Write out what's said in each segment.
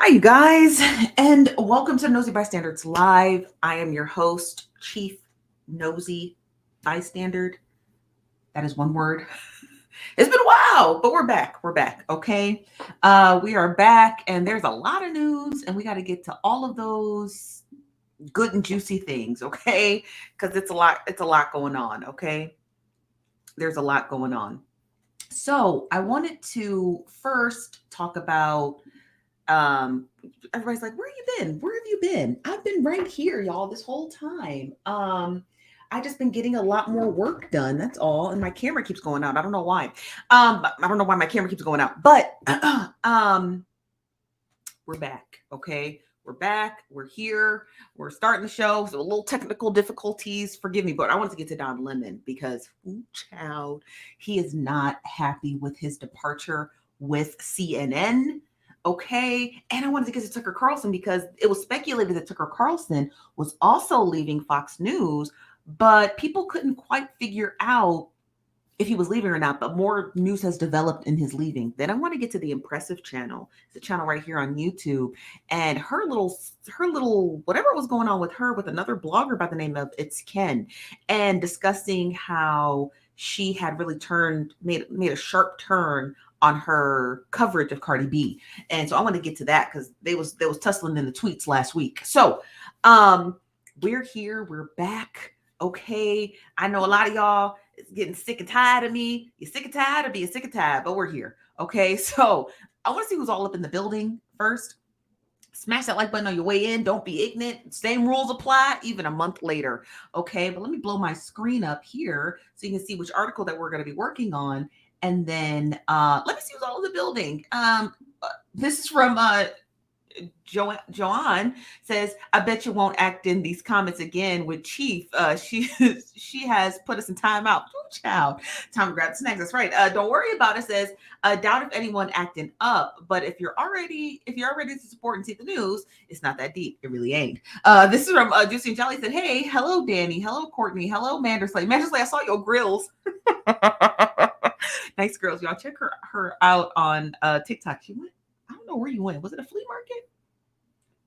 Hi, you guys, and welcome to Nosy Bystanders Live. I am your host, Chief Nosy Bystander. That is one word. It's been a while, but we're back. We're back. Okay. We are back, and there's a lot of news, and we got to get to all of those good and juicy things, okay? Because it's a lot. It's a lot going on. Okay. There's a lot going on. So I wanted to first talk about um everybody's like, where you been, where have you been? I've been right here, y'all, this whole time. I just been getting a lot more work done, that's all, and my camera keeps going out. I don't know why. I don't know why my camera keeps going out, but we're back. Okay, we're back, we're here, we're starting the show. So a little technical difficulties, forgive me, but I wanted to get to Don Lemon because, ooh, child, he is not happy with his departure with CNN. Okay. And I wanted to get to Tucker Carlson because it was speculated that Tucker Carlson was also leaving Fox News, but people couldn't quite figure out if he was leaving or not. But more news has developed in his leaving. Then I want to get to the Empressive channel, the channel right here on YouTube, and her little whatever was going on with her with another blogger by the name of itsken, and discussing how she had really made a sharp turn on her coverage of Cardi B. And so I want to get to that because they was tussling in the tweets last week. So we're here, we're back. Okay. I know a lot of y'all is getting sick and tired of me. You're sick and tired of being sick and tired, but we're here. Okay. So I want to see who's all up in the building first. Smash that like button on your way in. Don't be ignorant. Same rules apply even a month later. Okay. But let me blow my screen up here so you can see which article that we're going to be working on. And then let me see who's all in the building. This is from Joanne says, I bet you won't act in these comments again with Chief. She has put us in timeout. Oh, child. Time to grab the snacks. That's right. Don't worry about it. Says, doubt if anyone acting up, but if you're already to support and see the news, it's not that deep. It really ain't. This is from Juicy and Jolly. Said, hey, hello, Danny. Hello, Courtney. Hello, Mandersley. Mandersley, I saw your grills. Nice girls. Y'all check her out on TikTok. She went, I don't know where you went. Was it a flea market?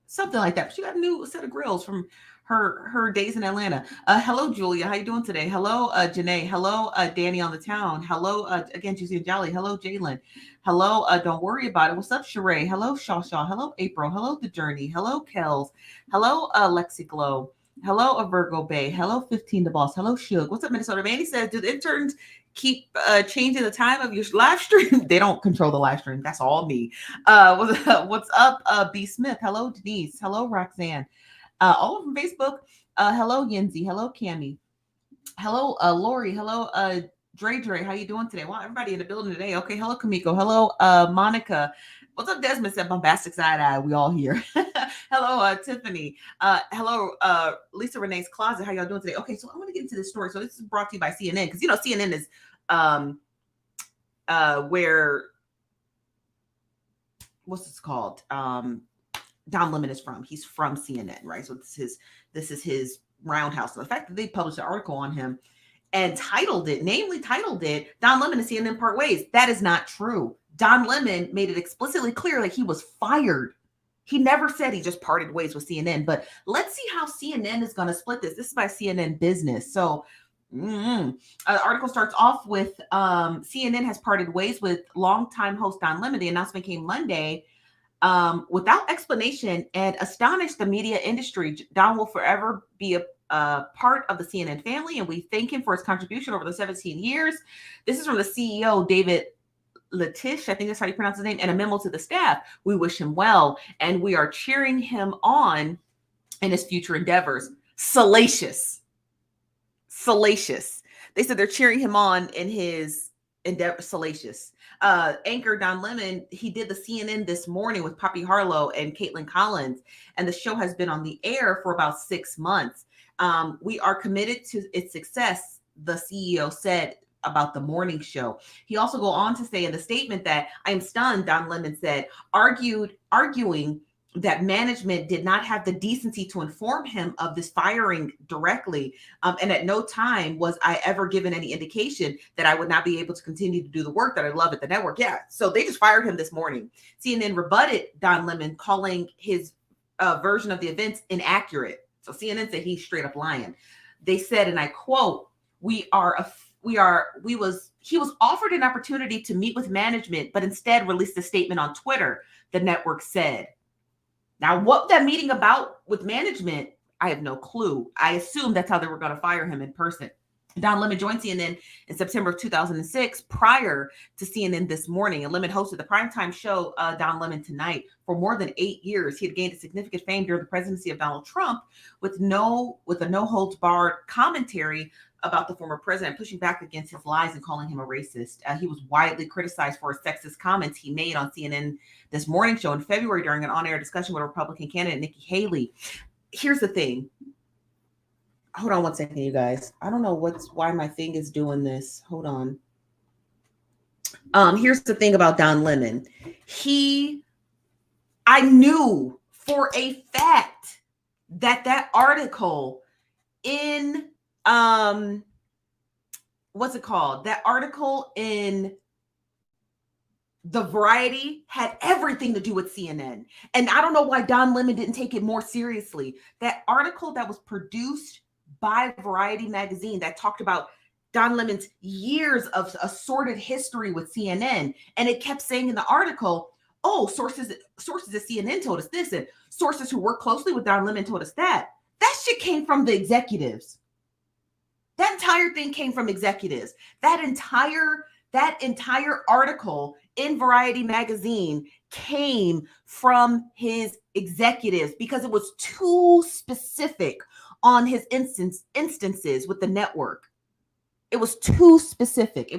Something like that. She got a new set of grills from her days in Atlanta. Hello, Julia. How you doing today? Hello, Janae. Hello, Danny on the town. Hello, again, Juicy and Jolly. Hello, Jalen. Hello, don't worry about it. What's up, Sheree? Hello, Shaw. Hello, April. Hello, The Journey. Hello, Kels. Hello, Lexi Glow. Hello, a Virgo Bay. Hello, 15 the Boss. Hello, Shug. What's up, Minnesota? Mandy says, do the interns keep changing the time of your live stream? They don't control the live stream. That's all me. What's up, B Smith? Hello, Denise. Hello, Roxanne. All from Facebook. Hello, Yinzi. Hello, Cami. Hello, Lori. Hello, Dre. How you doing today? Well, everybody in the building today. Okay. Hello, Kamiko. Hello, Monica. What's up, Desmond? Said bombastic side eye. We all here. Hello, Tiffany. Hello, Lisa Renee's Closet. How y'all doing today? Okay, so I want to get into this story. So this is brought to you by CNN because CNN is where what's this called? Don Lemon is from. He's from CNN, right? So this is his roundhouse. So the fact that they published an article on him and titled it Don Lemon and CNN part ways. That is not true. Don Lemon made it explicitly clear that he was fired. He never said he just parted ways with CNN. But let's see how CNN is going to split this. This is by CNN Business. So the article starts off with CNN has parted ways with longtime host Don Lemon. The announcement came Monday without explanation and astonished the media industry. Don will forever be a part of the CNN family, and we thank him for his contribution over the 17 years. This is from the CEO, David Latish, I think that's how you pronounce his name, and a memo to the staff. We wish him well, and we are cheering him on in his future endeavors. Salacious. They said they're cheering him on in his endeavor. Salacious. Anchor Don Lemon, he did the CNN This Morning with Poppy Harlow and Caitlin Collins, and the show has been on the air for about 6 months. We are committed to its success, the CEO said about the morning show. He also go on to say in the statement that I am stunned, Don Lemon said, arguing that management did not have the decency to inform him of this firing directly. And at no time was I ever given any indication that I would not be able to continue to do the work that I love at the network. Yeah. So they just fired him this morning. CNN rebutted Don Lemon, calling his version of the events inaccurate. So CNN said he's straight up lying. They said, and I quote, he was offered an opportunity to meet with management, but instead released a statement on Twitter, the network said. Now, what that meeting about with management, I have no clue. I assume that's how they were going to fire him in person. Don Lemon joined CNN in September of 2006, prior to CNN This Morning. And Lemon hosted the primetime show, Don Lemon Tonight, for more than 8 years. He had gained a significant fame during the presidency of Donald Trump with a no-holds-barred commentary about the former president, pushing back against his lies and calling him a racist. He was widely criticized for his sexist comments he made on CNN This Morning show in February during an on-air discussion with Republican candidate Nikki Haley. Here's the thing. Hold on one second, you guys. I don't know why my thing is doing this. Hold on. Here's the thing about Don Lemon. I knew for a fact that article in what's it called? That article in the Variety had everything to do with CNN. And I don't know why Don Lemon didn't take it more seriously. That article that was produced by Variety magazine that talked about Don Lemon's years of a sordid history with CNN. And it kept saying in the article, oh, sources at CNN told us this, and sources who work closely with Don Lemon told us that. That shit came from the executives. That entire thing came from executives. That entire article in Variety magazine came from his executives because it was too specific on his instances with the network. It was too specific.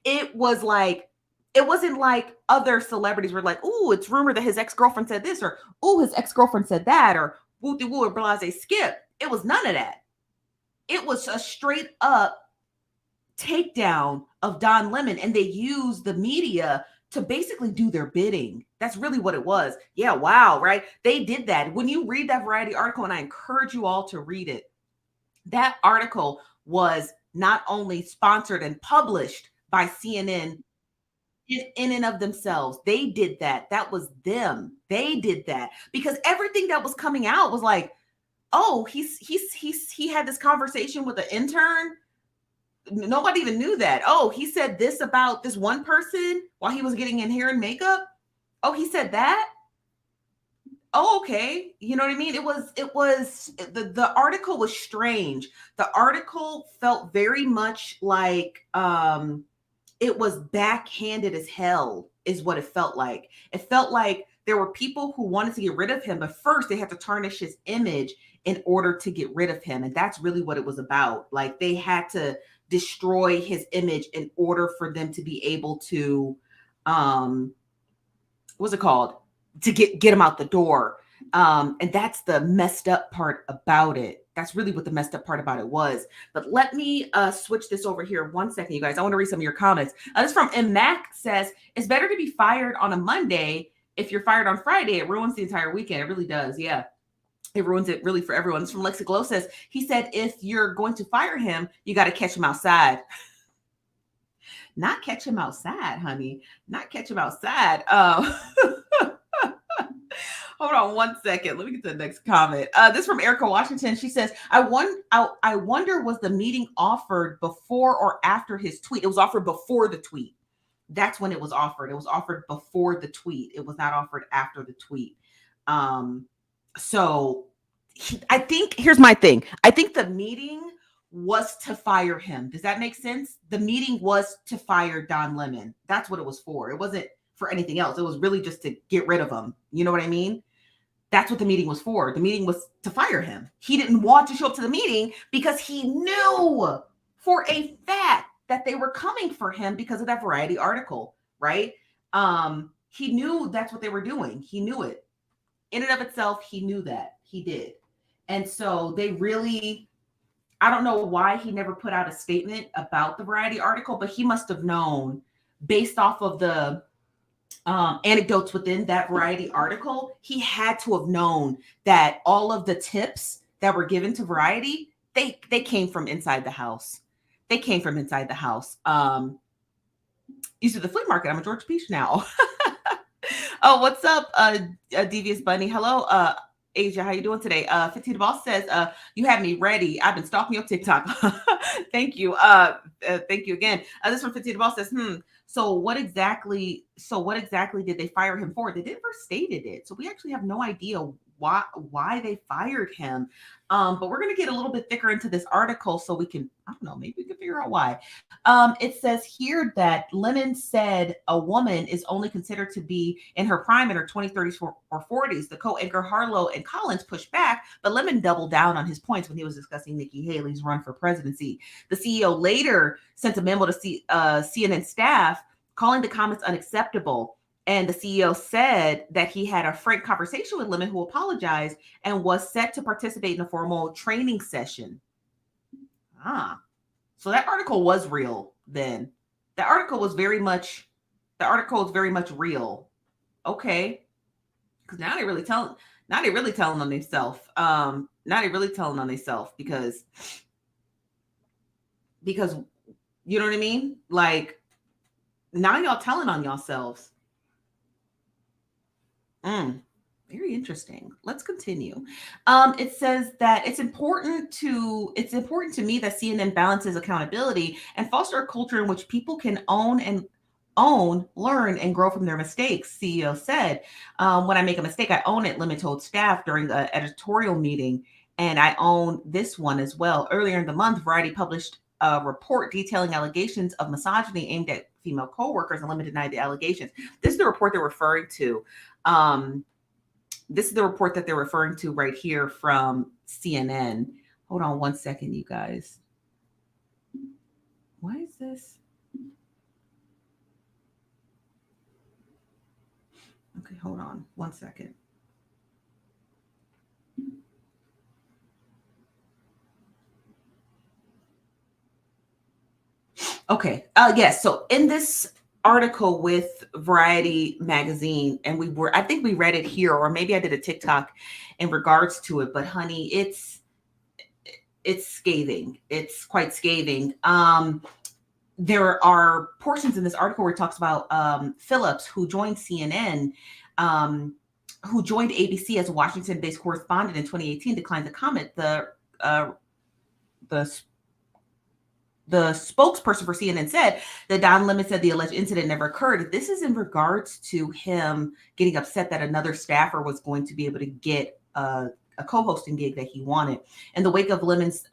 It wasn't like other celebrities were like, oh, it's rumored that his ex-girlfriend said this, or oh, his ex-girlfriend said that, or woo-de-woo or blase skip. It was none of that. It was a straight up takedown of Don Lemon, and they used the media to basically do their bidding. That's really what it was. Yeah, wow, right? They did that. When you read that Variety article, and I encourage you all to read it, that article was not only sponsored and published by CNN in and of themselves. They did that. That was them. They did that because everything that was coming out was like, oh, he had this conversation with an intern. Nobody even knew that. Oh, he said this about this one person while he was getting in hair and makeup. Oh, he said that. Oh, okay. You know what I mean? It was the article was strange. The article felt very much like it was backhanded as hell, is what it felt like. It felt like there were people who wanted to get rid of him, but first they had to tarnish his image in order to get rid of him. And that's really what it was about. Like they had to destroy his image in order for them to be able to, what's it called? To get him out the door. And that's the messed up part about it. That's really what the messed up part about it was. But let me switch this over here 1 second, you guys. I want to read some of your comments. This from M. Mac says, it's better to be fired on a Monday. If you're fired on Friday, it ruins the entire weekend. It really does. Yeah. It ruins it really for everyone. This from Lexi Glow says, he said, if you're going to fire him, you got to catch him outside. Not catch him outside, honey. Not catch him outside. Hold on 1 second. Let me get to the next comment. This from Erica Washington. She says, I wonder, was the meeting offered before or after his tweet? It was offered before the tweet. That's when it was offered. It was offered before the tweet. It was not offered after the tweet. So I think, here's my thing. I think the meeting was to fire him. Does that make sense? The meeting was to fire Don Lemon. That's what it was for. It wasn't for anything else. It was really just to get rid of him. You know what I mean? That's what the meeting was for. The meeting was to fire him. He didn't want to show up to the meeting because he knew for a fact that they were coming for him because of that Variety article, right? He knew that's what they were doing. He knew it. In and of itself, he knew that. He did. And so they really, I don't know why he never put out a statement about the Variety article, but he must have known based off of the anecdotes within that Variety article, he had to have known that all of the tips that were given to Variety, they came from inside the house. They came from inside the house. You said the flea market. I'm a George Peach now. Oh, what's up, Devious Bunny? Hello, Asia. How you doing today? 15 the Boss says, you had me ready. I've been stalking your TikTok. Thank you. Thank you again. This from 15 the Boss says, So what exactly did they fire him for? They never stated it. So we actually have no idea why they fired him. But we're gonna get a little bit thicker into this article so we can, I don't know, maybe we can figure out why. It says here that Lemon said a woman is only considered to be in her prime in her 20s, 30s, or 40s. The co-anchor Harlow and Collins pushed back, but Lemon doubled down on his points when he was discussing Nikki Haley's run for presidency. The CEO later sent a memo to CNN staff calling the comments unacceptable. And the CEO said that he had a frank conversation with Lemon, who apologized and was set to participate in a formal training session. So that article was real then. The article was very much real. Okay. Because now they're really telling on themselves. Because you know what I mean? Like, now y'all telling on yourselves. Very interesting. Let's continue. It says that it's important to me that CNN balances accountability and foster a culture in which people can own, learn, and grow from their mistakes. CEO said, when I make a mistake, I own it, Lemon told staff during the editorial meeting. And I own this one as well. Earlier in the month, Variety published a report detailing allegations of misogyny aimed at female coworkers, and Lemon denied the allegations. This is the report they're referring to. This is the report that they're referring to right here from CNN. Hold on one second, you guys. Why is this? Okay, hold on one second. Okay. Yes. So in this article with Variety magazine, and I think we read it here, or maybe I did a TikTok in regards to it, but honey, it's scathing. It's quite scathing. There are portions in this article where it talks about Phillips, who joined CNN, who joined ABC as a Washington-based correspondent in 2018, declined to comment. The spokesperson for CNN said that Don Lemon said the alleged incident never occurred. This is in regards to him getting upset that another staffer was going to be able to get a co-hosting gig that he wanted. In the wake of Lemon's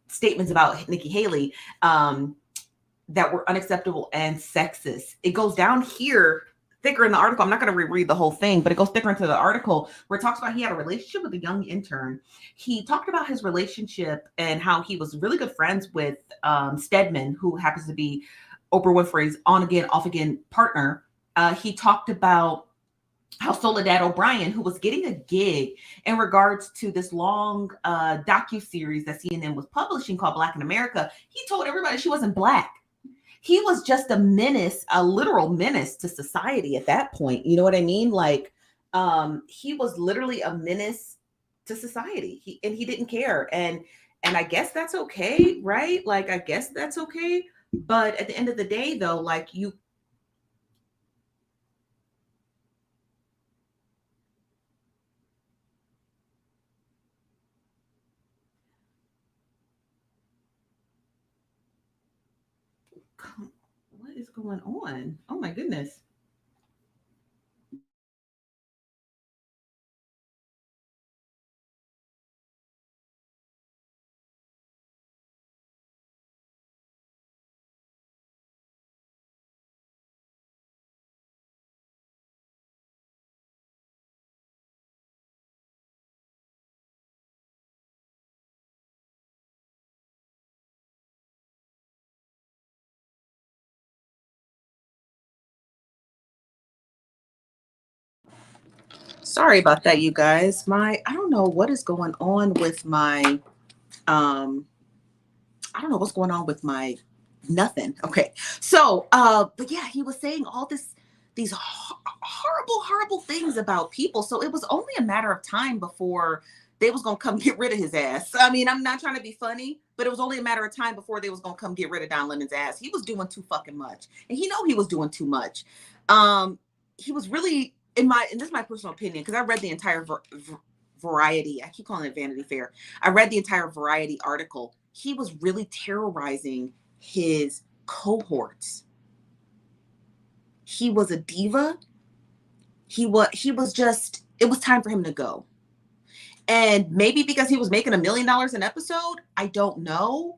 statements about Nikki Haley that were unacceptable and sexist. It goes down here thicker in the article. I'm not going to reread the whole thing, but it goes thicker into the article where it talks about he had a relationship with a young intern. He talked about his relationship and how he was really good friends with Stedman, who happens to be Oprah Winfrey's on again, off again partner. He talked about how Soledad O'Brien, who was getting a gig in regards to this long docuseries that CNN was publishing called Black in America, he told everybody she wasn't Black. He was just a menace, a literal menace to society at that point. You know what I mean? Like, he was literally a menace to society. He didn't care. And I guess that's okay, right? Like, I guess that's okay. But at the end of the day, though, like what is going on? Oh my goodness. Sorry about that, you guys. I don't know what is going on with my I don't know what's going on with my nothing. Okay. So but yeah, he was saying all this these horrible, horrible things about people. So it was only a matter of time before they was gonna come get rid of his ass. I mean, I'm not trying to be funny, but it was only a matter of time before they was gonna come get rid of Don Lemon's ass. He was doing too fucking much, and he know he was doing too much. He was really and this is my personal opinion, because I read the entire Variety. I keep calling it Vanity Fair. I read the entire Variety article. He was really terrorizing his cohorts. He was a diva. He was just, it was time for him to go. And maybe because he was making $1 million an episode, I don't know.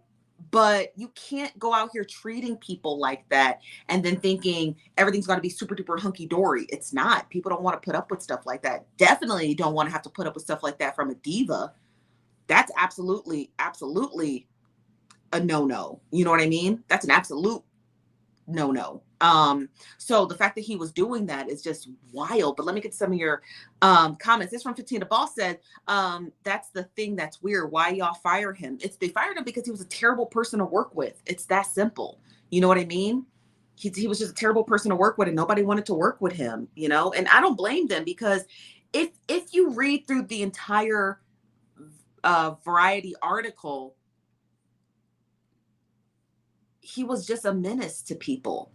But you can't go out here treating people like that and then thinking everything's going to be super duper hunky dory. It's not. People don't want to put up with stuff like that. Definitely don't want to have to put up with stuff like that from a diva. That's absolutely, absolutely a no-no. You know what I mean? That's an absolute no. So the fact that he was doing that is just wild. But let me get to some of your comments. This from 15 to Boss said, that's the thing that's weird. Why y'all fire him? They fired him because he was a terrible person to work with. It's that simple. You know what I mean? He was just a terrible person to work with, and nobody wanted to work with him, you know? And I don't blame them, because if you read through the entire Variety article, he was just a menace to people.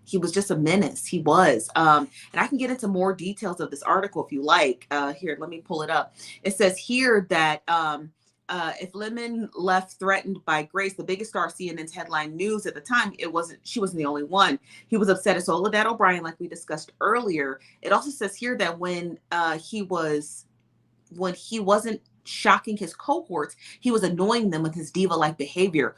He was just a menace. He was. And I can get into more details of this article if you like. Here, let me pull it up. It says here that if Lemon left threatened by Grace, the biggest star of CNN's headline news at the time, she wasn't the only one. He was upset at Soledad O'Brien, like we discussed earlier. It also says here that when he wasn't shocking his cohorts, he was annoying them with his diva-like behavior.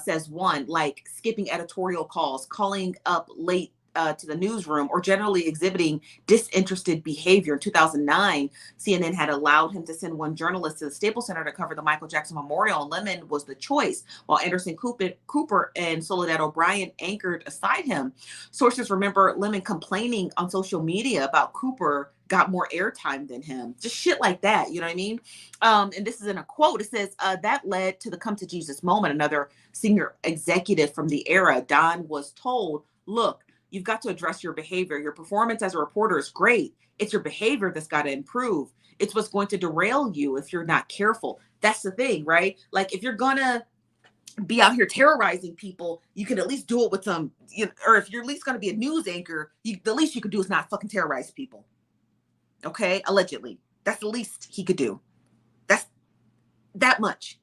Says one, like skipping editorial calls, calling up late to the newsroom, or generally exhibiting disinterested behavior. In 2009, CNN had allowed him to send one journalist to the Staples Center to cover the Michael Jackson Memorial, and Lemon was the choice, while Anderson Cooper and Soledad O'Brien anchored aside him. Sources remember Lemon complaining on social media about Cooper got more airtime than him. Just shit like that, you know what I mean? And this is in a quote. It says, that led to the come to Jesus moment. Another senior executive from the era, Don, was told, look, you've got to address your behavior. Your performance as a reporter is great. It's your behavior that's got to improve. It's what's going to derail you if you're not careful. That's the thing, right? Like, if you're going to be out here terrorizing people, you can at least do it with some, or if you're at least going to be a news anchor, the least you could do is not fucking terrorize people. Okay? Allegedly. That's the least he could do. That's that much.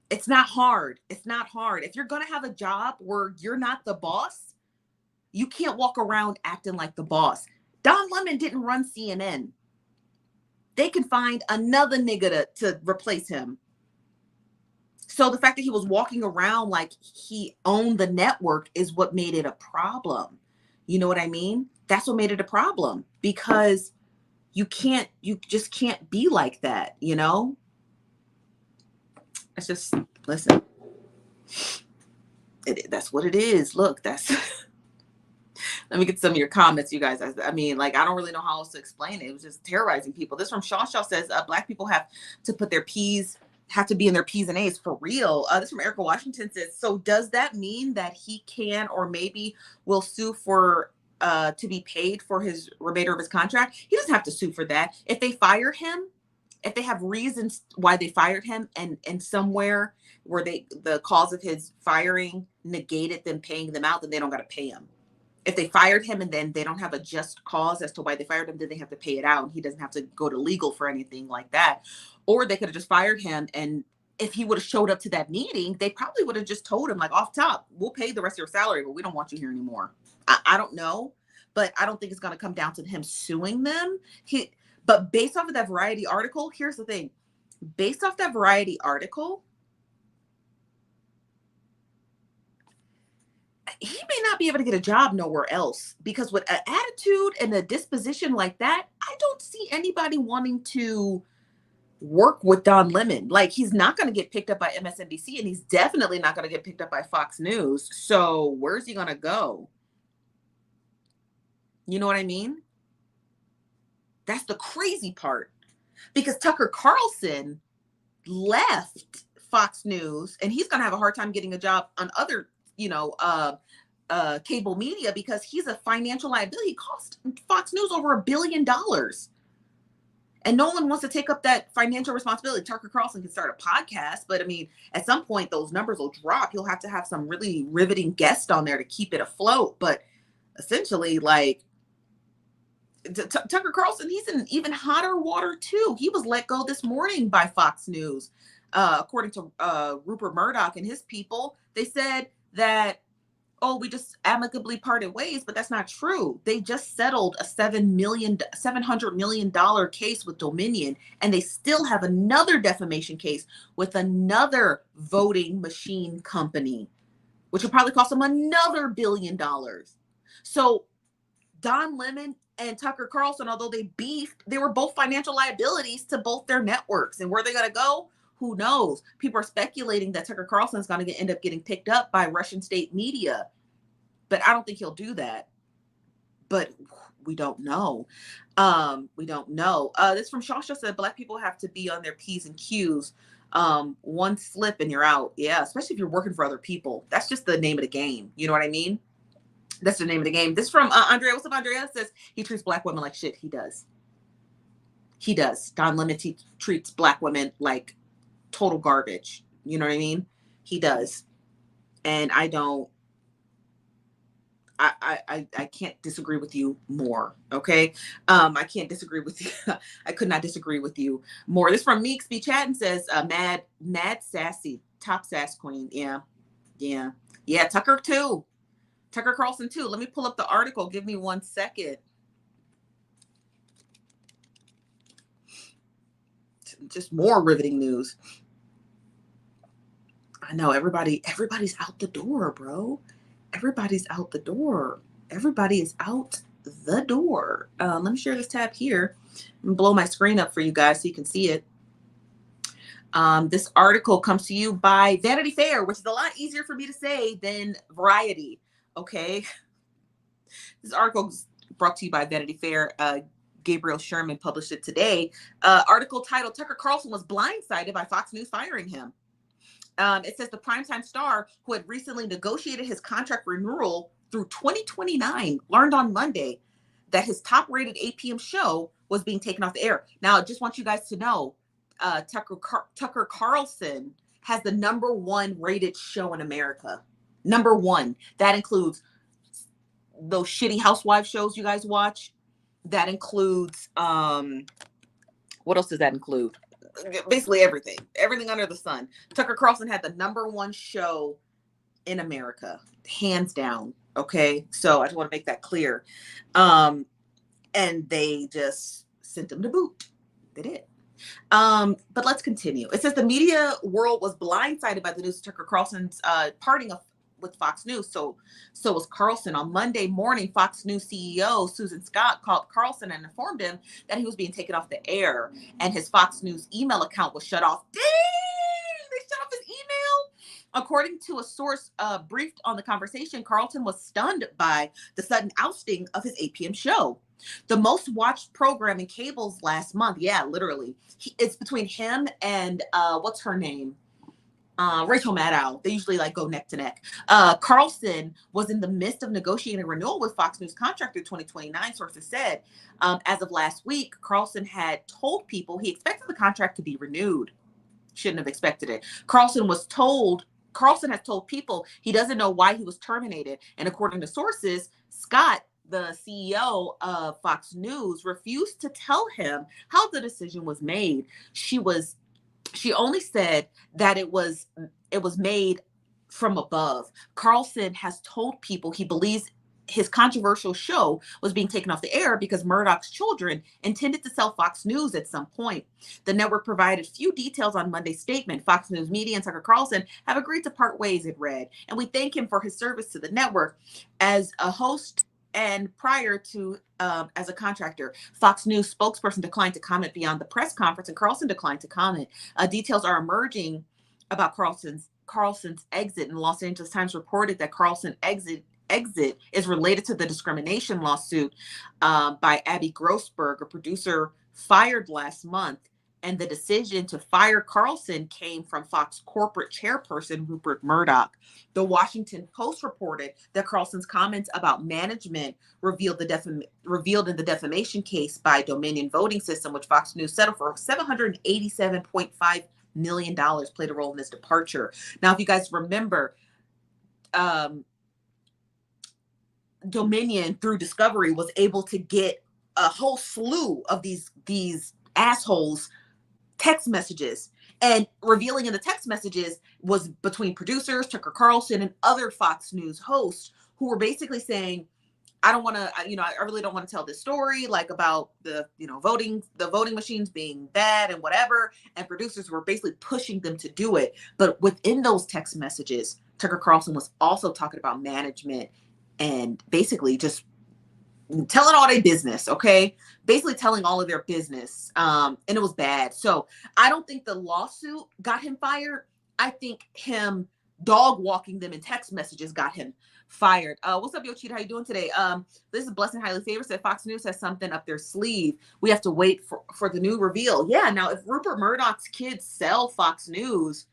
It's not hard. It's not hard. If you're going to have a job where you're not the boss, you can't walk around acting like the boss. Don Lemon didn't run CNN. They can find another nigga to replace him. So the fact that he was walking around like he owned the network is what made it a problem. You know what I mean? That's what made it a problem, because you just can't be like that, you know? It's just, listen, that's what it is. Look, that's, let me get some of your comments, you guys. I mean, like, I don't really know how else to explain it. It was just terrorizing people. This from Shaw says, Black people have to be in their P's and A's for real. This from Erica Washington says, so does that mean that he can, or maybe will sue for, to be paid for his remainder of his contract? He doesn't have to sue for that. If they fire him, if they have reasons why they fired him, and somewhere where the cause of his firing negated them paying them out, then they don't got to pay him. If they fired him and then they don't have a just cause as to why they fired him, then they have to pay it out. And he doesn't have to go to legal for anything like that. Or they could have just fired him, and if he would have showed up to that meeting, they probably would have just told him, like, off top, we'll pay the rest of your salary, but we don't want you here anymore. I don't know, but I don't think it's going to come down to him suing them. But based off of that Variety article, here's the thing. Based off that Variety article, he may not be able to get a job nowhere else, because with an attitude and a disposition like that, I don't see anybody wanting to work with Don Lemon. Like, he's not going to get picked up by MSNBC, and he's definitely not going to get picked up by Fox News. So where's he going to go? You know what I mean? That's the crazy part, because Tucker Carlson left Fox News, and he's going to have a hard time getting a job on other, cable media because he's a financial liability. He cost Fox News over $1 billion. And no one wants to take up that financial responsibility. Tucker Carlson can start a podcast, but I mean, at some point, those numbers will drop. You'll have to have some really riveting guests on there to keep it afloat. But essentially, like, Tucker Carlson, he's in even hotter water, too. He was let go this morning by Fox News. According to Rupert Murdoch and his people, they said that, oh, we just amicably parted ways, but that's not true. They just settled a $700 million case with Dominion, and they still have another defamation case with another voting machine company, which will probably cost them another $1 billion. So Don Lemon and Tucker Carlson, although they beefed, they were both financial liabilities to both their networks. And where they're going to go, who knows? People are speculating that Tucker Carlson is going to end up getting picked up by Russian state media. But I don't think he'll do that. But we don't know. We don't know. This from Shasha said, Black people have to be on their P's and Q's. One slip and you're out. Yeah, especially if you're working for other people. That's just the name of the game. You know what I mean? That's the name of the game. This from Andrea. What's up, Andrea? Says he treats Black women like shit. He does. He does. Don Lemon treats Black women like total garbage. You know what I mean? He does. And I don't. I can't disagree with you more. Okay. I can't disagree with you. I could not disagree with you more. This from Meeks B Chatting says, mad sassy, top sass queen. Yeah. Tucker too. Tucker Carlson too. Let me pull up the article. Give me 1 second. Just more riveting news. I know everybody's out the door, bro. Everybody's out the door. Everybody is out the door. Let me share this tab here and blow my screen up for you guys so you can see it. This article comes to you by Vanity Fair, which is a lot easier for me to say than Variety. Okay. This article is brought to you by Vanity Fair. Gabriel Sherman published it today. Article titled, Tucker Carlson was blindsided by Fox News firing him. It says the primetime star who had recently negotiated his contract renewal through 2029 learned on Monday that his top-rated 8 p.m. show was being taken off the air. Now, I just want you guys to know, Tucker Carlson has the #1 rated show in America. #1. That includes those shitty housewife shows you guys watch. That includes, what else does that include? Basically everything under the sun. Tucker Carlson had the #1 show in America, hands down. Okay. So I just want to make that clear. And they just sent him to boot. They did. But let's continue. It says the media world was blindsided by the news of Tucker Carlson's parting with Fox News. So was Carlson. On Monday morning, Fox News CEO Susan Scott called Carlson and informed him that he was being taken off the air and his Fox News email account was shut off. Dang! They shut off his email. According to a source briefed on the conversation, Carlson was stunned by the sudden ousting of his 8 p.m. show. The most watched program in cables last month. Yeah, literally. It's between him and what's her name? Rachel Maddow. They usually like go neck to neck. Carlson was in the midst of negotiating a renewal with Fox News contract through 2029, sources said. As of last week, Carlson had told people he expected the contract to be renewed. Shouldn't have expected it. Carlson has told people he doesn't know why he was terminated. And according to sources, Scott, the CEO of Fox News, refused to tell him how the decision was made. She only said that it was made from above. Carlson has told people he believes his controversial show was being taken off the air because Murdoch's children intended to sell Fox News at some point. The network provided few details on Monday's statement. Fox News Media and Tucker Carlson have agreed to part ways, it read. And we thank him for his service to the network as a host and prior to as a contractor. Fox News spokesperson declined to comment beyond the press conference, and Carlson declined to comment. Details are emerging about Carlson's exit, and the Los Angeles Times reported that Carlson's exit is related to the discrimination lawsuit by Abby Grossberg, a producer fired last month And the decision to fire Carlson came from Fox corporate chairperson Rupert Murdoch. The Washington Post reported that Carlson's comments about management revealed in the defamation case by Dominion Voting System, which Fox News settled for $787.5 million, played a role in his departure. Now, if you guys remember, um, Dominion through Discovery was able to get a whole slew of these assholes text messages, and revealing in the text messages was between producers, Tucker Carlson, and other Fox News hosts who were basically saying, I don't want to, I really don't want to tell this story, like about the voting machines being bad and whatever. And producers were basically pushing them to do it. But within those text messages, Tucker Carlson was also talking about management and basically just telling all their business, okay? Basically telling all of their business. And it was bad. So I don't think the lawsuit got him fired. I think him dog walking them in text messages got him fired. What's up, Yo Cheetah? How you doing today? This is Blessing Highly Favored, said Fox News has something up their sleeve. We have to wait for the new reveal. Yeah, now if Rupert Murdoch's kids sell Fox News,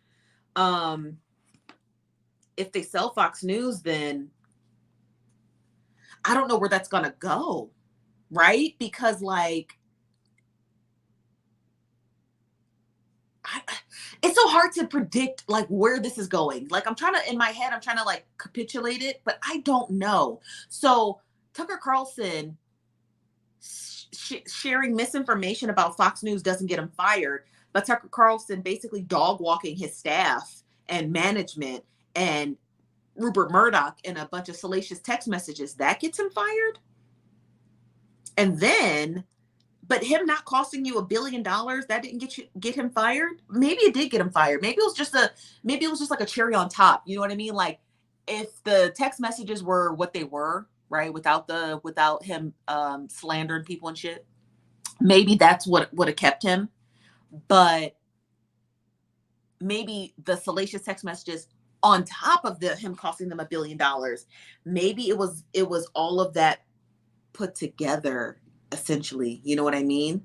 if they sell Fox News, then I don't know where that's gonna go, right? Because like, it's so hard to predict like where this is going. Like in my head, I'm trying to like capitulate it, but I don't know. So Tucker Carlson sharing misinformation about Fox News doesn't get him fired, but Tucker Carlson basically dog walking his staff and management and Rupert Murdoch in a bunch of salacious text messages, that gets him fired. And then, but him not costing you $1 billion, that didn't get him fired. Maybe it did get him fired. Maybe it was just like a cherry on top. You know what I mean? Like if the text messages were what they were, right, without him slandering people and shit, maybe that's what would have kept him. But maybe the salacious text messages on top of him costing them $1 billion, maybe it was all of that put together, essentially. You know what I mean?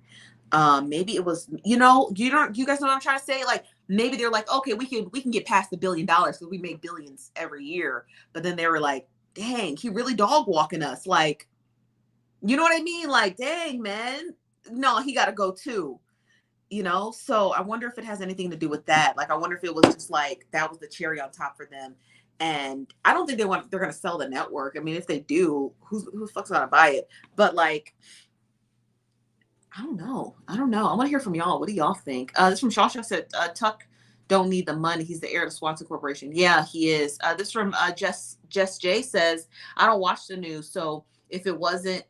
Maybe it was, you guys know what I'm trying to say? Like maybe they're like, okay, we can get past $1 billion because we make billions every year. But then they were like, dang, he really dog walking us. Like, you know what I mean? Like, dang, man, no, he got to go too. So I wonder if it has anything to do with that. Like, I wonder if it was just like that was the cherry on top for them. And I don't think they're going to sell the network. I mean, if they do, who the fuck's going to buy it? But like, I don't know. I want to hear from y'all. What do y'all think? This from Shasha said, Tuck don't need the money. He's the heir to Swanson Corporation. Yeah, he is. This from Jess J says, I don't watch the news. So if it wasn't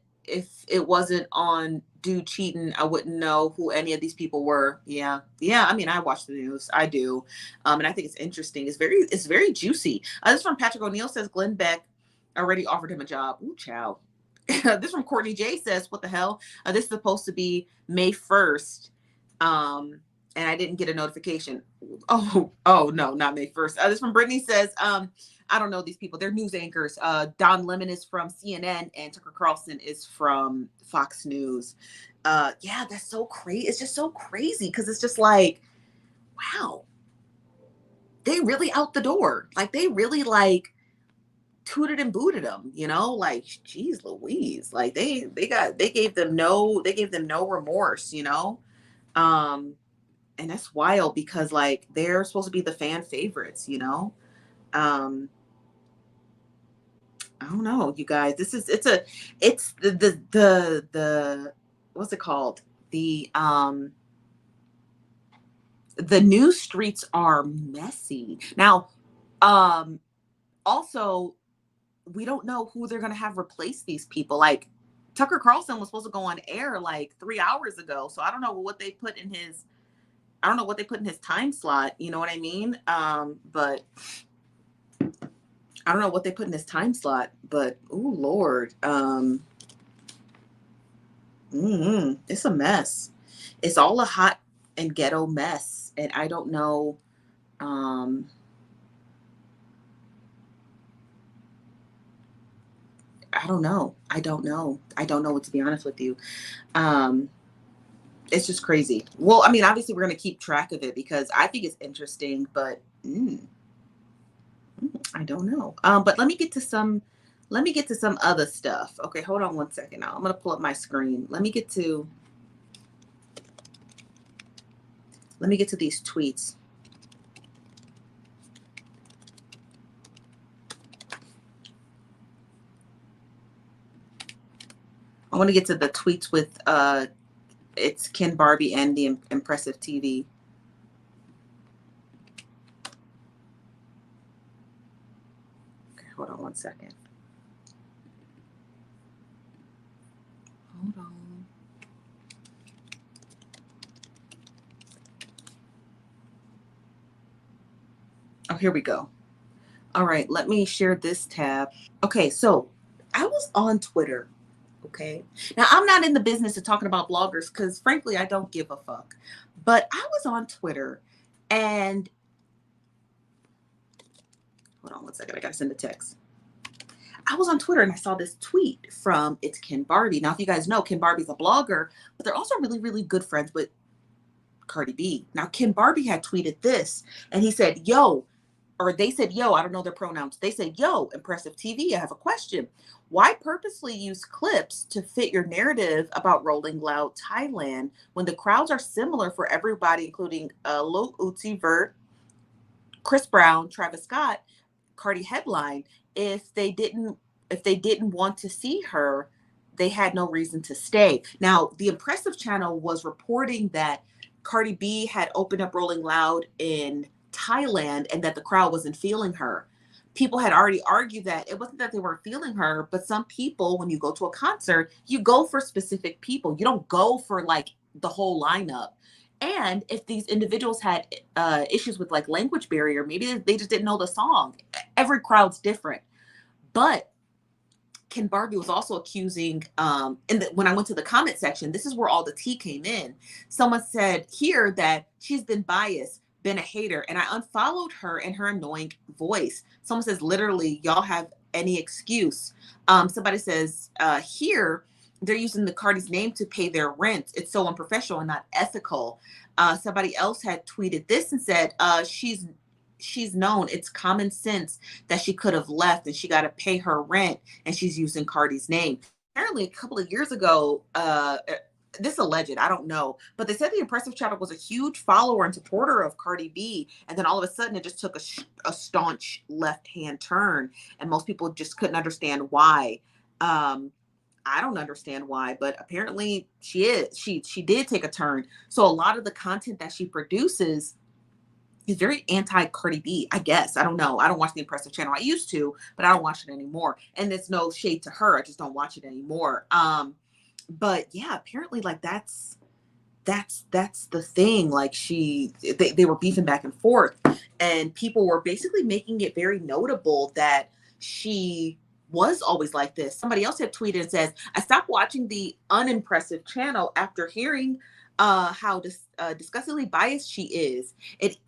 on dude cheating, I wouldn't know who any of these people were. Yeah. I mean, I watch the news. I do. And I think it's interesting. It's very juicy. This from Patrick O'Neill says Glenn Beck already offered him a job. Ooh, child. This from Courtney J says, what the hell? This is supposed to be May 1st. And I didn't get a notification. Oh no, not May 1st. This from Brittany says, I don't know these people. They're news anchors. Don Lemon is from CNN and Tucker Carlson is from Fox News. Yeah, that's so crazy. It's just so crazy because it's just like, wow, they really out the door. Like they really like tooted and booted them, like, geez Louise. Like they gave them no remorse, and that's wild because like they're supposed to be the fan favorites, I don't know, you guys. It's the what's it called? The news streets are messy. Now, also we don't know who they're going to have replace these people. Like Tucker Carlson was supposed to go on air like 3 hours ago. So I don't know what they put in his time slot. You know what I mean? But I don't know what they put in his time slot, but oh Lord. It's a mess. It's all a hot and ghetto mess. And I don't know. I don't know. I don't know what to be honest with you. It's just crazy. Well, I mean, obviously we're going to keep track of it because I think it's interesting, but I don't know. But let me get to some other stuff. Okay, hold on one second now. I'm going to pull up my screen. Let me get to these tweets. I want to get to the tweets with it's Ken Barbie and the Empressive TV. Okay, hold on one second. Hold on. Oh, here we go. All right, let me share this tab. Okay, so I was on Twitter. Okay. Now, I'm not in the business of talking about bloggers because, frankly, I don't give a fuck. But I was on Twitter and hold on one second. I got to send a text. I was on Twitter and I saw this tweet from It's Ken Barbie. Now, if you guys know, Ken Barbie's a blogger, but they're also really, really good friends with Cardi B. Now, Ken Barbie had tweeted this and he said, yo, or they said, yo, I don't know their pronouns. They said, yo, Empressive TV, I have a question. Why purposely use clips to fit your narrative about Rolling Loud Thailand when the crowds are similar for everybody, including Lil Uzi Vert, Chris Brown, Travis Scott, Cardi headline? If they didn't want to see her, they had no reason to stay. Now, the Empressive channel was reporting that Cardi B had opened up Rolling Loud in Thailand and that the crowd wasn't feeling her. People had already argued that it wasn't that they weren't feeling her, but some people, when you go to a concert, you go for specific people. You don't go for like the whole lineup. And if these individuals had issues with like language barrier, maybe they just didn't know the song. Every crowd's different. But Ken Barbie was also accusing, when I went to the comment section, this is where all the tea came in. Someone said here that she's been biased, been a hater, and I unfollowed her and her annoying voice. Someone says, literally, y'all have any excuse. Somebody says, here, they're using the Cardi's name to pay their rent. It's so unprofessional and not ethical. Somebody else had tweeted this and said, she's known, it's common sense that she could have left and she got to pay her rent and she's using Cardi's name. Apparently a couple of years ago, this alleged, I don't know, but they said the Empressive channel was a huge follower and supporter of Cardi B, and then all of a sudden it just took a staunch left-hand turn, and most people just couldn't understand why. I don't understand why, but apparently she did take a turn. So a lot of the content that she produces is very anti Cardi B, I guess. I don't know. I don't watch the Empressive channel. I used to, but I don't watch it anymore. And it's no shade to her. I just don't watch it anymore. But yeah, apparently like that's the thing. Like they were beefing back and forth, and people were basically making it very notable that she was always like this. Somebody else had tweeted and says, I stopped watching the unimpressive channel after hearing how disgustingly biased she is. It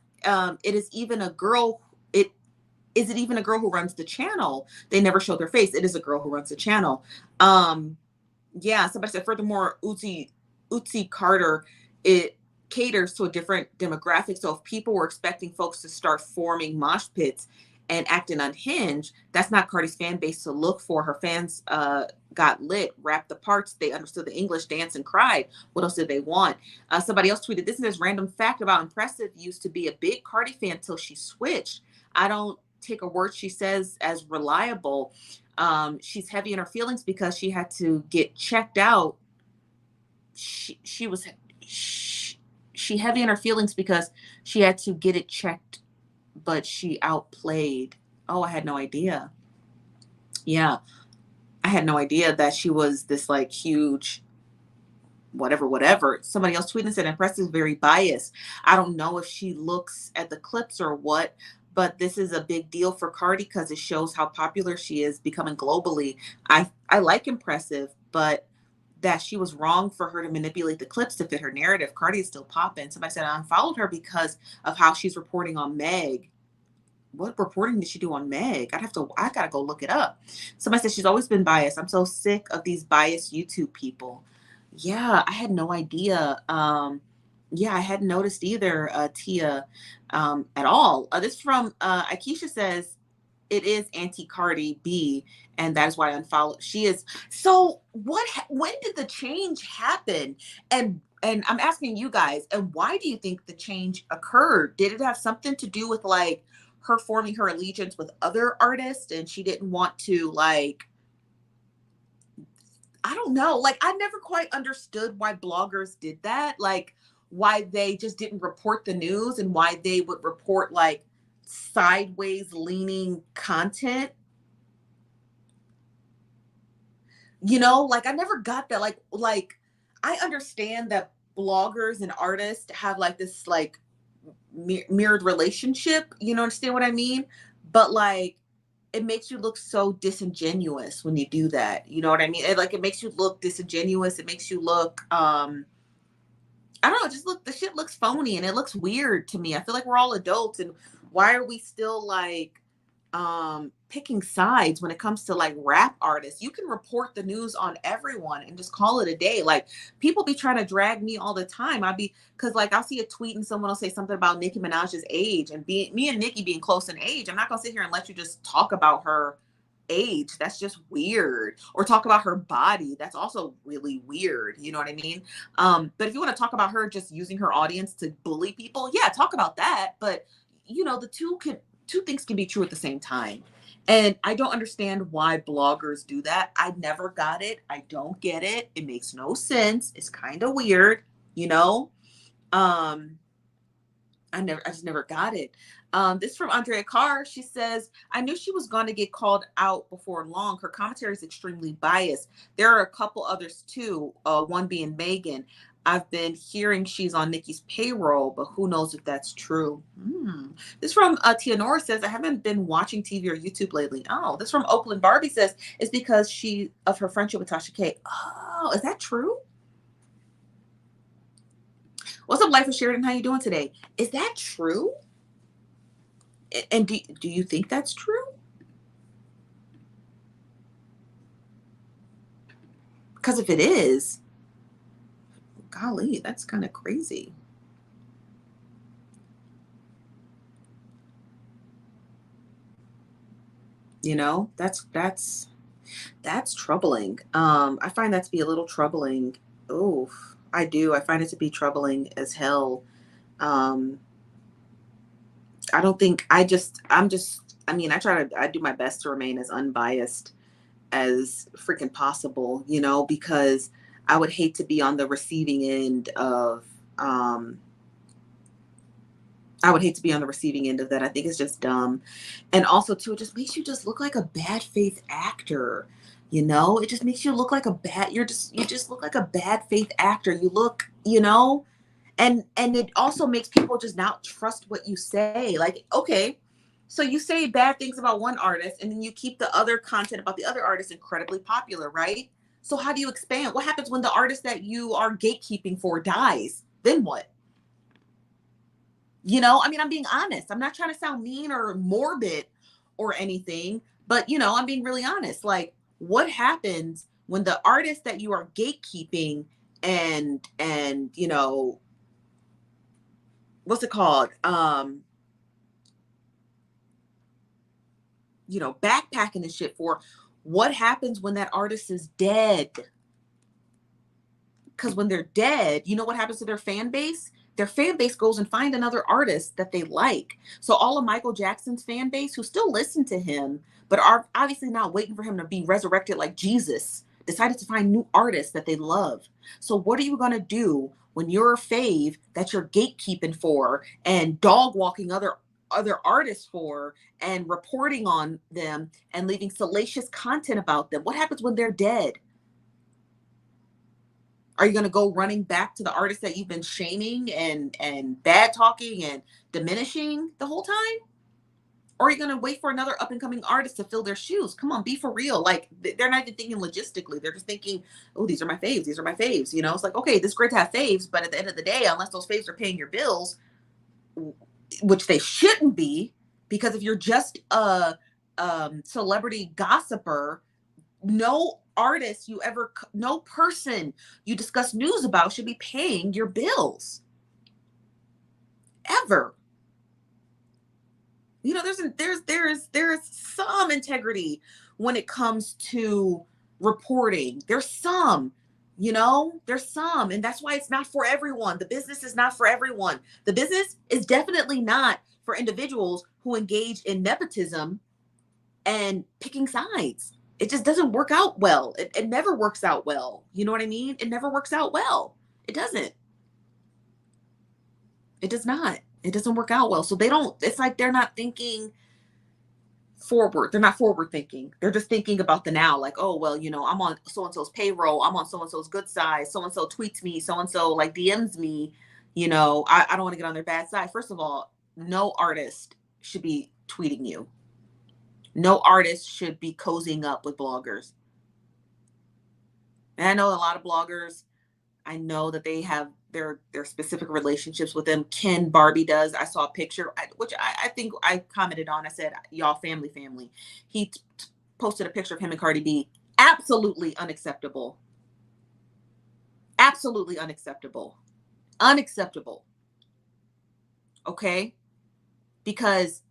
is even a girl. Is it even a girl who runs the channel? They never show their face. It is a girl who runs the channel. Yeah, somebody said, furthermore, Uzi Carter, it caters to a different demographic. So if people were expecting folks to start forming mosh pits and acting unhinged, that's not Cardi's fan base to look for. Her fans got lit, rapped the parts, they understood the English, danced and cried. What else did they want? Somebody else tweeted, this is this random fact about Empressive used to be a big Cardi fan till she switched. I don't take a word she says as reliable. She's heavy in her feelings because she had to get checked out. She heavy in her feelings because she had to get it checked, but she outplayed. Oh, I had no idea. Yeah, I had no idea that she was this like huge whatever. Somebody else tweeted and said Empressive is very biased. I don't know if she looks at the clips or what, but this is a big deal for Cardi because it shows how popular she is becoming globally. I like Empressive, but that she was wrong for her to manipulate the clips to fit her narrative. Cardi is still popping. Somebody said I unfollowed her because of how she's reporting on Meg. What reporting did she do on Meg? I gotta go look it up. Somebody said she's always been biased. I'm so sick of these biased YouTube people. Yeah, I had no idea. Yeah, I hadn't noticed either, Tia, at all. This from Aikisha says it is anti Cardi B, and that is why I unfollowed. She is. So when did the change happen? And I'm asking you guys, and why do you think the change occurred? Did it have something to do with like her forming her allegiance with other artists, and she didn't want to like, I don't know. Like, I never quite understood why bloggers did that. Like, why they just didn't report the news and why they would report like sideways leaning content. Like I never got that. Like I understand that bloggers and artists have like this like mirrored relationship. Understand what I mean? But like it makes you look so disingenuous when you do that. You know what I mean? It makes you look disingenuous. It makes you look I don't know, just look the shit looks phony and it looks weird to me. I feel like we're all adults and why are we still like picking sides when it comes to like rap artists? You can report the news on everyone and just call it a day. Like people be trying to drag me all the time. Cause like I'll see a tweet and someone will say something about Nicki Minaj's age and me and Nicki being close in age. I'm not gonna sit here and let you just talk about her age. That's just weird. Or talk about her body. That's also really weird. You know what I mean? But if you want to talk about her just using her audience to bully people, yeah, talk about that. But the two things can be true at the same time. And I don't understand why bloggers do that. I never got it. I don't get it. It makes no sense. It's kind of weird, you know? Um, I just never got it. This from Andrea Carr. She says, I knew she was going to get called out before long. Her commentary is extremely biased. There are a couple others too, one being Megan. I've been hearing she's on Nikki's payroll, but who knows if that's true. This from Tia Nora says, I haven't been watching TV or YouTube lately. Oh, this from Oakland Barbie says, it's because of her friendship with Tasha K. Oh, is that true? What's up, Life of Sheridan? How you doing today? Is that true? And do you think that's true? Because if it is, golly, that's kind of crazy. That's troubling. I find that to be a little troubling. Oh, I do. I find it to be troubling as hell. Um, I don't think I mean, I do my best to remain as unbiased as freaking possible, because I would hate to be on the receiving end of um I would hate to be on the receiving end of that. I think it's just dumb. And also too, it just makes you just look like a bad faith actor. It just makes you look like you just look like a bad faith actor. You look, and it also makes people just not trust what you say. Like, okay, so you say bad things about one artist and then you keep the other content about the other artist incredibly popular, right? So how do you expand? What happens when the artist that you are gatekeeping for dies? Then what? I mean, I'm being honest. I'm not trying to sound mean or morbid or anything, but I'm being really honest. Like, what happens when the artist that you are gatekeeping and what's it called? Backpacking and shit for, what happens when that artist is dead? Because when they're dead, you know what happens to their fan base? Their fan base goes and find another artist that they like. So all of Michael Jackson's fan base who still listen to him, but are obviously not waiting for him to be resurrected like Jesus, decided to find new artists that they love. So what are you going to do when you're a fave that you're gatekeeping for and dog walking other artists for and reporting on them and leaving salacious content about them? What happens when they're dead? Are you going to go running back to the artist that you've been shaming and bad talking and diminishing the whole time? Or are you going to wait for another up and coming artist to fill their shoes? Come on, be for real. Like they're not even thinking logistically. They're just thinking, oh, these are my faves. These are my faves. It's like, okay, this is great to have faves, but at the end of the day, unless those faves are paying your bills, which they shouldn't be, because if you're just a celebrity gossiper, no artist no person you discuss news about should be paying your bills. Ever. You know, there's some integrity when it comes to reporting. There's some, there's some, and that's why it's not for everyone. The business is not for everyone. The business is definitely not for individuals who engage in nepotism and picking sides. It just doesn't work out well. It never works out well. You know what I mean? It never works out well. It doesn't. It does not. It doesn't work out well. So it's like they're not thinking forward. They're not forward thinking. They're just thinking about the now. Like, oh, well, I'm on so-and-so's payroll. I'm on so-and-so's good side. So-and-so tweets me. So-and-so like DMs me. I don't want to get on their bad side. First of all, no artist should be tweeting you. No artist should be cozying up with bloggers. And I know a lot of bloggers, I know that they have their specific relationships with them. Ken Barbie does. I saw a picture, which I think I commented on. I said, y'all family. He posted a picture of him and Cardi B. Absolutely unacceptable. Absolutely unacceptable. Unacceptable. Okay? Because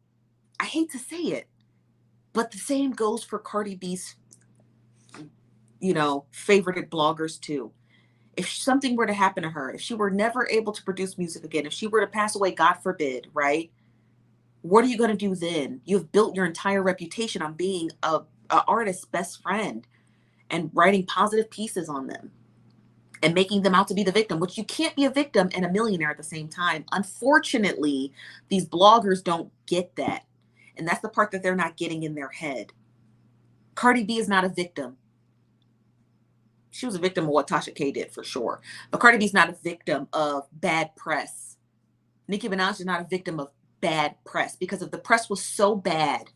I hate to say it, but the same goes for Cardi B's, favorited bloggers too. If something were to happen to her, if she were never able to produce music again, if she were to pass away, God forbid, right? What are you going to do then? You've built your entire reputation on being a artist's best friend and writing positive pieces on them and making them out to be the victim, which you can't be a victim and a millionaire at the same time. Unfortunately, these bloggers don't get that. And that's the part that they're not getting in their head. Cardi B is not a victim. She was a victim of what Tasha K did for sure. But Cardi B is not a victim of bad press. Nicki Minaj is not a victim of bad press, because if the press was so bad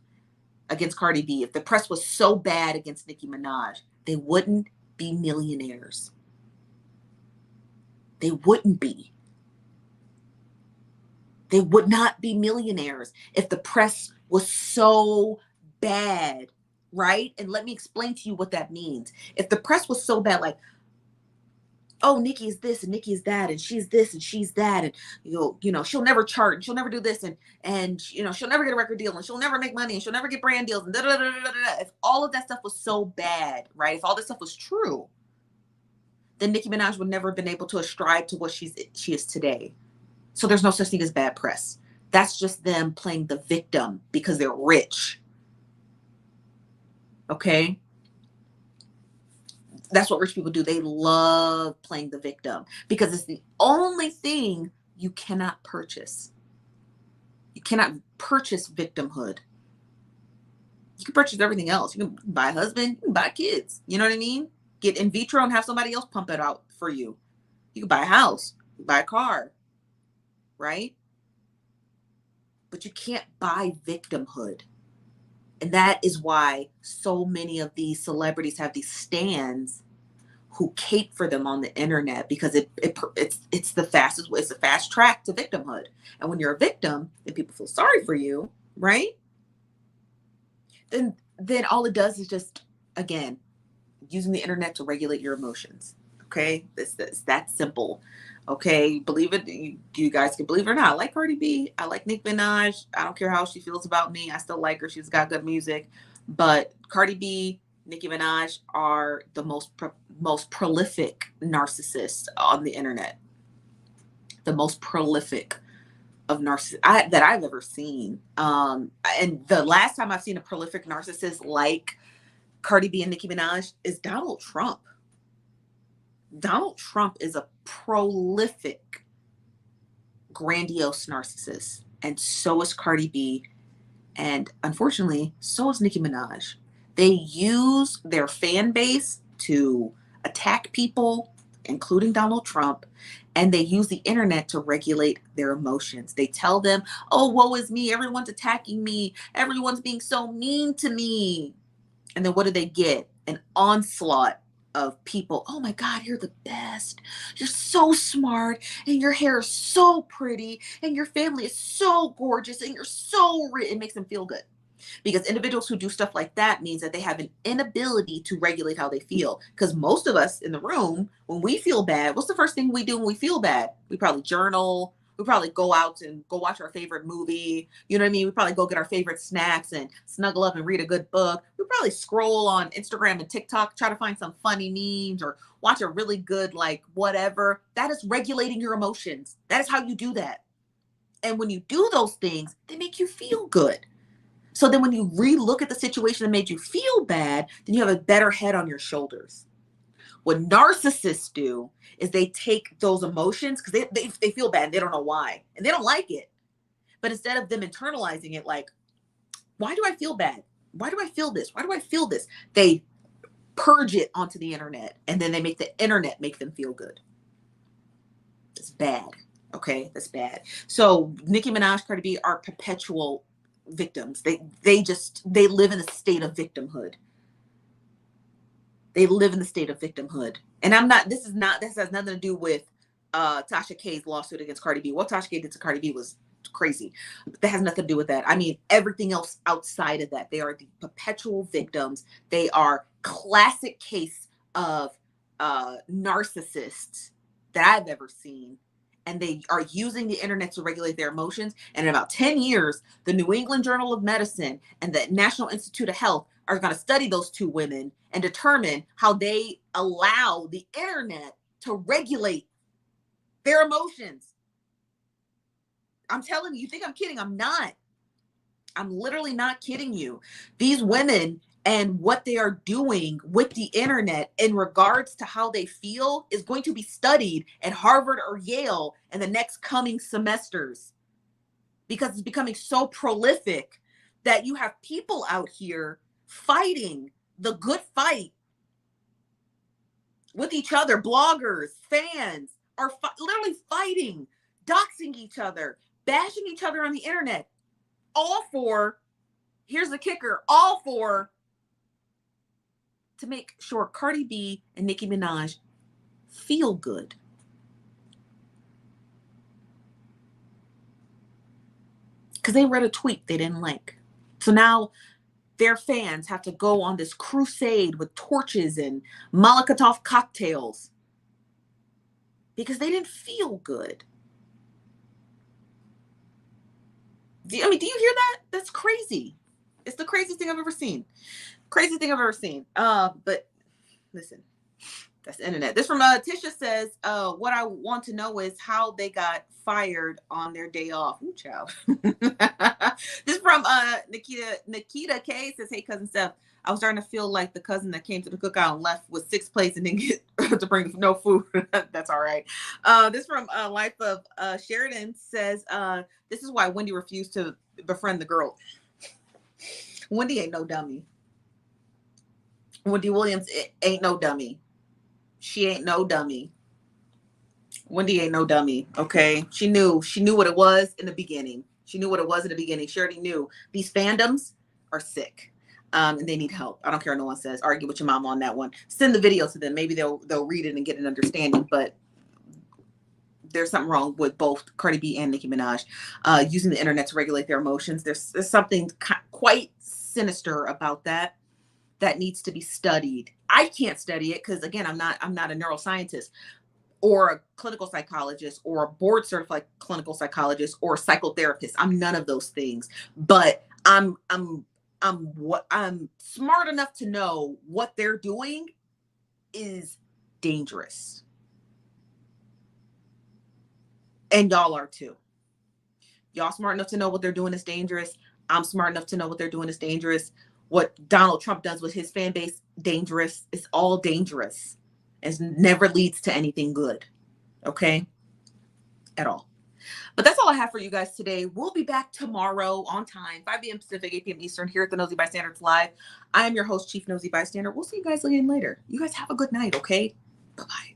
against Cardi B, if the press was so bad against Nicki Minaj, they wouldn't be millionaires. They wouldn't be. They would not be millionaires if the press was so bad, right? And let me explain to you what that means. If the press was so bad, like, oh, Nicki is this and Nicki is that, and she's this and she's that, and she'll never chart, and she'll never do this, and she'll never get a record deal, and she'll never make money, and she'll never get brand deals, and da da da da da. If all of that stuff was so bad, right? If all this stuff was true, then Nicki Minaj would never have been able to ascribe to what she is today. So there's no such thing as bad press. That's just them playing the victim because they're rich. Okay? That's what rich people do. They love playing the victim because it's the only thing you cannot purchase. You cannot purchase victimhood. You can purchase everything else. You can buy a husband, you can buy kids. You know what I mean? Get in vitro and have somebody else pump it out for you. You can buy a house, you can buy a car, right? But you can't buy victimhood. And that is why so many of these celebrities have these stands who cape for them on the internet, because it's the fastest way. It's a fast track to victimhood. And when you're a victim and people feel sorry for you, right? Then all it does is just, again, using the internet to regulate your emotions. Okay? It's that simple. Okay, believe it. You guys can believe it or not. I like Cardi B. I like Nicki Minaj. I don't care how she feels about me. I still like her. She's got good music. But Cardi B, Nicki Minaj are the most prolific narcissists on the internet. The most prolific of narcissists that I've ever seen. And the last time I've seen a prolific narcissist like Cardi B and Nicki Minaj is Donald Trump. Donald Trump is a prolific, grandiose narcissist. And so is Cardi B. And unfortunately, so is Nicki Minaj. They use their fan base to attack people, including Donald Trump. And they use the internet to regulate their emotions. They tell them, oh, woe is me. Everyone's attacking me. Everyone's being so mean to me. And then what do they get? An onslaught of people. Oh my God, you're the best. You're so smart, and your hair is so pretty, and your family is so gorgeous, and you're so rich. It makes them feel good. Because individuals who do stuff like that means that they have an inability to regulate how they feel. Because most of us in the room, when we feel bad, what's the first thing we do when we feel bad? We probably journal. We probably go out and go watch our favorite movie. You know what I mean? We probably go get our favorite snacks and snuggle up and read a good book. We probably scroll on Instagram and TikTok, try to find some funny memes or watch a really good, like, whatever. That is regulating your emotions. That is how you do that. And when you do those things, they make you feel good. So then when you re-look at the situation that made you feel bad, then you have a better head on your shoulders. What narcissists do is they take those emotions because they feel bad and they don't know why. And they don't like it. But instead of them internalizing it, like, why do I feel bad? Why do I feel this? Why do I feel this? They purge it onto the internet. And then they make the internet make them feel good. It's bad. Okay, that's bad. So Nicki Minaj, Cardi B are perpetual victims. They live in a state of victimhood. They live in the state of victimhood. And this has nothing to do with Tasha K's lawsuit against Cardi B. What Tasha K did to Cardi B was crazy. That has nothing to do with that. I mean, everything else outside of that. They are the perpetual victims. They are classic case of narcissists that I've ever seen. And they are using the internet to regulate their emotions. And in about 10 years, the New England Journal of Medicine and the National Institute of Health are going to study those two women and determine how they allow the internet to regulate their emotions. I'm telling you, you think I'm kidding? I'm not. I'm literally not kidding you. These women and what they are doing with the internet in regards to how they feel is going to be studied at Harvard or Yale in the next coming semesters, because it's becoming so prolific that you have people out here fighting the good fight with each other. Bloggers, fans are literally fighting, doxing each other, bashing each other on the internet, all for, here's the kicker, all for to make sure Cardi B and Nicki Minaj feel good. Because they read a tweet they didn't like. So now their fans have to go on this crusade with torches and Molotov cocktails because they didn't feel good. Do you hear that? That's crazy. It's the craziest thing I've ever seen. Crazy thing I've ever seen. But listen, that's the internet. This from Tisha says, what I want to know is how they got fired on their day off. Ooh, child. This from Nikita K says, hey, cousin Steph, I was starting to feel like the cousin that came to the cookout and left with 6 plates and didn't get to bring no food. That's all right. This from Life of Sheridan says, this is why Wendy refused to befriend the girl. Wendy ain't no dummy. Wendy Williams ain't no dummy. She ain't no dummy. Wendy ain't no dummy. Okay. She knew what it was in the beginning. She already knew these fandoms are sick. And they need help. I don't care what no one says. Argue with your mom on that one. Send the video to them. Maybe they'll read it and get an understanding. But there's something wrong with both Cardi B and Nicki Minaj using the internet to regulate their emotions. There's something quite sinister about that needs to be studied. I can't study it because, again, I'm not a neuroscientist or a clinical psychologist or a board certified clinical psychologist or a psychotherapist. I'm none of those things. But I'm smart enough to know what they're doing is dangerous. And y'all are too. Y'all smart enough to know what they're doing is dangerous. I'm smart enough to know what they're doing is dangerous. What Donald Trump does with his fan base, dangerous. It's all dangerous. It never leads to anything good. Okay? At all. But that's all I have for you guys today. We'll be back tomorrow on time, 5 p.m. Pacific, 8 p.m. Eastern, here at the Nosy Bystanders Live. I am your host, Chief Nosy Bystander. We'll see you guys again later. You guys have a good night, okay? Bye-bye.